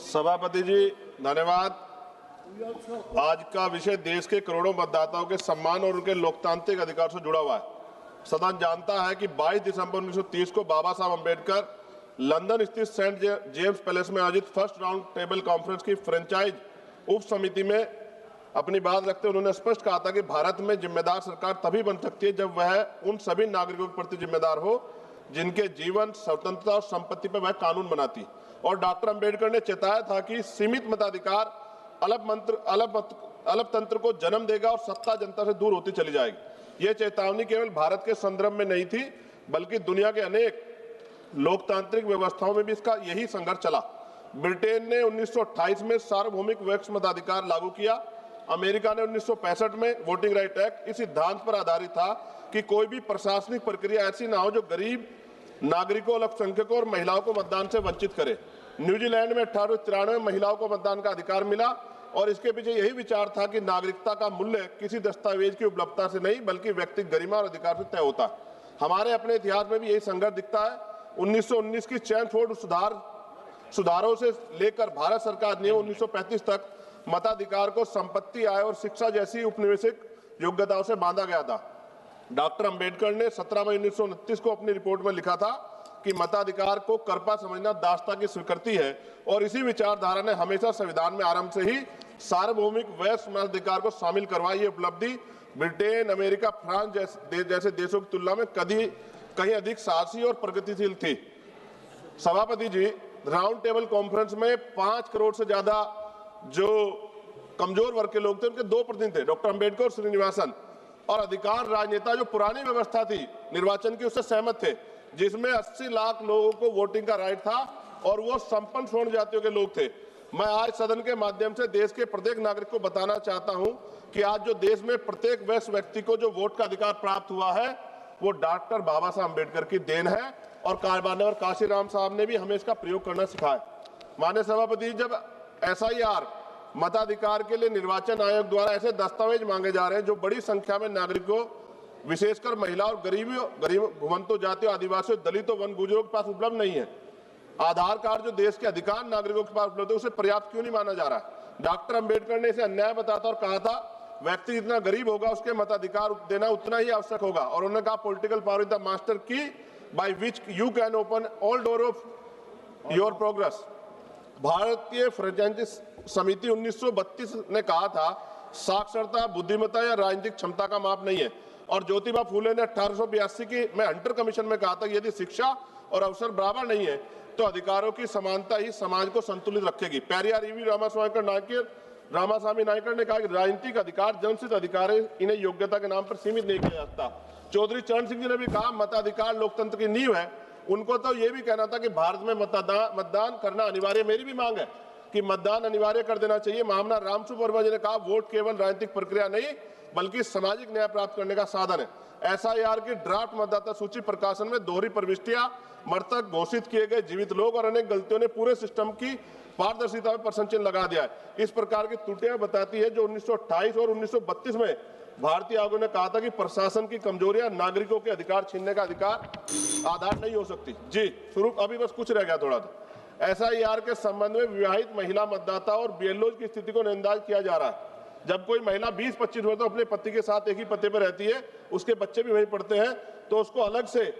सभापति जी धन्यवाद। आज का विषय देश के करोड़ों मतदाताओं के सम्मान और उनके लोकतांत्रिक अधिकार से जुड़ा हुआ है। सदन जानता है कि 22 दिसंबर 1930 को बाबा साहब अम्बेडकर लंदन स्थित सेंट जेम्स पैलेस में आयोजित फर्स्ट राउंड टेबल कॉन्फ्रेंस की फ्रेंचाइज उप समिति में अपनी बात रखते हुए उन्होंने स्पष्ट कहा था कि भारत में जिम्मेदार सरकार तभी बन सकती है जब वह उन सभी नागरिकों के प्रति जिम्मेदार हो जिनके जीवन, स्वतंत्रता और संपत्ति पर वह कानून बनाती। और डॉक्टर अंबेडकर ने चेताया था कि सीमित मताधिकार अलग तंत्र को जन्म देगा और सत्ता जनता से दूर होती चली जाएगी। ये चेतावनी केवल भारत के संदर्भ में नहीं थी, बल्कि दुनिया के अनेक लोकतांत्रिक व्यवस्थाओं में भी इसका यही संघर्ष चला। ब्रिटेन ने 1928 में सार्वभौमिक वयस्क मताधिकार लागू किया। अमेरिका ने 1965 में वोटिंग राइट एक्ट इस सिद्धांत पर आधारित था कि कोई भी प्रशासनिक प्रक्रिया ऐसी ना हो जो गरीब नागरिकों, अल्पसंख्यकों और महिलाओं को मतदान से वंचित करे। न्यूजीलैंड में 1893 में महिलाओं को मतदान का अधिकार मिला और इसके पीछे यही विचार था कि नागरिकता का मूल्य किसी दस्तावेज की उपलब्धता से नहीं बल्कि व्यक्तिगत गरिमा और अधिकार से तय होता है। हमारे अपने इतिहास में भी यही संघर्ष दिखता है। 1919 की चैम्सफोर्ड सुधारों से लेकर भारत सरकार ने 1935 तक मताधिकार को संपत्ति, आय और शिक्षा जैसी उपनिवेशिक योग्यताओं से बांधा गया था। डॉक्टर अंबेडकर ने 17 मई 1929 को अपनी रिपोर्ट में लिखा था कि मताधिकार को कर्पा समझना दासता की स्वीकृति है और इसी विचारधारा ने हमेशा संविधान में आरंभ से ही सार्वभौमिक वयस्क मताधिकार को शामिल करवाई। ये उपलब्धि ब्रिटेन, अमेरिका, फ्रांस जैसे देशों की तुलना में कहीं अधिक साहसी और प्रगतिशील थी। सभापति जी, राउंड टेबल कॉन्फ्रेंस में 5 करोड़ से ज्यादा जो कमजोर वर्ग के लोग थे उनके 2 प्रतिनिधि थे, डॉक्टर अंबेडकर और श्रीनिवासन, और अधिकार राजनेता जो पुरानी व्यवस्था थी निर्वाचन की उससे सहमत थे, जिसमें 80 लाख लोगों को वोटिंग का राइट था और वो संपन्न स्वर्ण जातियों के लोग थे। मैं आज सदन के माध्यम से देश के प्रत्येक नागरिक को बताना चाहता हूं कि आज जो देश में प्रत्येक वयस्क व्यक्ति को जो वोट का अधिकार प्राप्त हुआ है वो डॉक्टर बाबा साहब अम्बेडकर की देन है और माननीय काशीराम साहब ने भी हमें इसका प्रयोग करना सिखाया। माननीय सभापति, जब SIR मताधिकार के लिए निर्वाचन आयोग द्वारा ऐसे दस्तावेज मांगे जा रहे हैं जो बड़ी संख्या में नागरिकों, विशेषकर महिला और गरीब भूमंतो जातियों, आदिवासियों, दलितों, वन गुजरों के पास उपलब्ध नहीं है। आधार कार्ड जो देश के अधिकांश नागरिकों के पास उपलब्ध है उसे पर्याप्त क्यों नहीं माना जा रहा है? डॉक्टर अंबेडकर ने इसे अन्याय बताता और कहा था व्यक्ति जितना गरीब होगा उसके मताधिकार देना उतना ही आवश्यक होगा। और उन्होंने कहा political power is the master key by which you can open all door of your progress. भारतीय फ्रेंचाइजी समिति 1932 ने कहा था साक्षरता, बुद्धिमत्ता या राजनीतिक क्षमता का माप नहीं है। और ज्योतिबा फूले ने 1882 की में हंटर कमीशन में कहा था यदि शिक्षा और अवसर बराबर नहीं है तो अधिकारों की समानता ही समाज को संतुलित रखेगी। पेरियार EV रामास्वामी नायकर ने कहा कि राजनीतिक अधिकार जन्मसिद्ध अधिकार है, इन्हें योग्यता के नाम पर सीमित नहीं किया जा सकता। चौधरी चरण सिंह जी ने भी कहा मताधिकार लोकतंत्र की नींव है। उनको तो ये भी कहना था कि भारत में मतदान करना अनिवार्य। मेरी भी मांग है कि मतदान अनिवार्य कर देना चाहिए। महामना रामसुब्रमण्यम वर्मा जी ने कहा वोट केवल राजनीतिक प्रक्रिया नहीं बल्कि सामाजिक न्याय प्राप्त करने का साधन है। SIR की ड्राफ्ट मतदाता सूची प्रकाशन में दोहरी प्रविष्टियां, मृतक घोषित किए गए जीवित लोग और अनेक गलतियों ने पूरे सिस्टम की पारदर्शिता में प्रश्न चिन्ह लगा दिया है। इस प्रकार की त्रुटियां बताती है जो 1928 और 1932 में भारतीय आयोग ने कहा था कि प्रशासन की कमजोरियां नागरिकों के अधिकार छीनने का आधार नहीं हो सकती। जी शुरू अभी बस कुछ रह गया थोड़ा सा। SIR के संबंध में विवाहित महिला मतदाता और BLOs की स्थिति को नजरअंदाज किया जा रहा है। जब कोई महिला 20-25 वर्ष अपने पति के साथ एक ही पते पर रहती है, उसके बच्चे भी वहीं पढ़ते हैं, तो उसको अलग से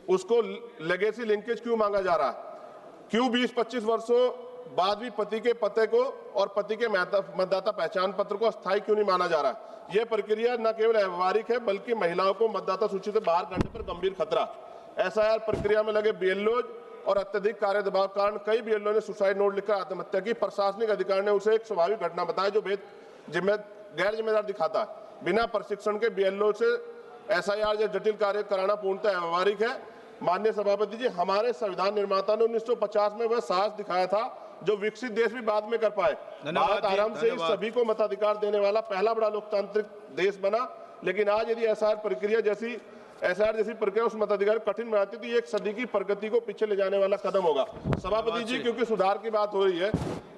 उसको लेगेसी लिंकेज क्यों मांगा जा रहा है? क्यों 20-25 वर्षों बाद भी पति के पते को और पति के मतदाता पहचान पत्र को अस्थायी क्यों नहीं माना जा रहा है? यह प्रक्रिया न केवल व्यवहारिक है बल्कि महिलाओं को मतदाता सूची से बाहर करने पर गंभीर खतरा। SIR प्रक्रिया में लगे BLOs और अत्यधिक कार्य दबाव कारण कई BLO ने सुसाइड नोट लिखकर आत्महत्या की। प्रशासनिक अधिकारी ने उसे एक स्वाभाविक घटना बताया जो गैर जिम्मेदार दिखाता है। बिना प्रशिक्षण के BLO से SIR या जटिल कार्य कराना पूर्णतः व्यवहारिक है। माननीय सभापति जी, हमारे संविधान निर्माता ने 1950 में वह साहस दिखाया था जो विकसित देश भी बाद में कर पाए। भारत आरंभ से ही सभी को मताधिकार देने वाला पहला बड़ा लोकतांत्रिक देश बना, लेकिन आज यदि SIR जैसी प्रक्रिया उस मताधिकार कठिन बनाती तो ये एक सदी की प्रगति को पीछे ले जाने वाला कदम होगा। सभापति जी, क्योंकि सुधार की बात हो रही है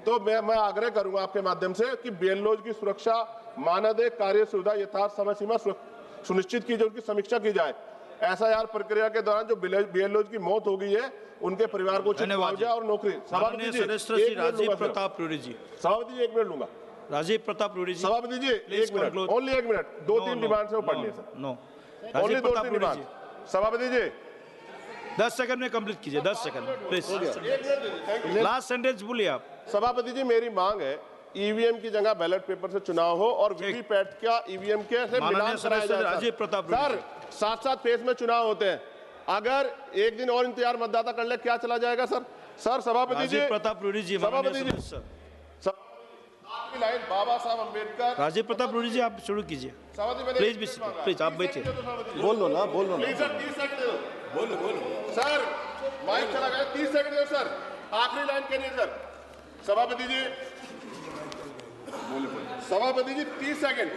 तो मैं आग्रह करूंगा आपके माध्यम से कि BLOs की सुरक्षा, मानदेय, कार्य सुविधा, यथार्थ समय सीमा सुनिश्चित की जाए, उनकी समीक्षा की जाए। एसआईआर प्रक्रिया के दौरान जो बीएलओ की मौत हो गई है उनके परिवार को उचित मुआवजा और नौकरी। माननीय सदस्य श्री राजीव प्रताप रूडी जी। सभापति जी 1 मिनट लूंगा। राजीव प्रताप रूडी जी। सभापति ji 1 minute, only 1 minute. 2-3 demand से वो पढ़ लिए sir. No, only Rajiv Pratap 2-3 Rudy demand. जी। सभापति जी 10 सेकंड में कंप्लीट कीजिए, 10 सेकंड प्लीज। लास्ट सेंटेंस बोलिए आप। सभापति जी मेरी मांग है ईवीएम की जगह बैलेट पेपर से चुनाव हो और वीवीपैट का ईवीएम के से मिलान कराया जाए। राजीव प्रताप सर साथ-साथ फेज में चुनाव होते हैं, अगर एक दिन और इंतजार मतदाता कर ले क्या चला जाएगा सर? सर सभापति जी, राजीव प्रताप रूडी जी, सभापति जी आखिरी लाइन बाबा साहब अम्बेडकर। राजीव प्रताप रूडी जी आप शुरू कीजिए प्लीज। प्लीज आप बैठिए। बोल लो ना, बोल लो ना। प्लीज सर 30 सेकंड दे दो। बोलो सर, माइक चला गया, 30 सेकंड दे दो सर, आखिरी लाइन कहिए सर। सभापति जी, सभापति जी 30 सेकंड।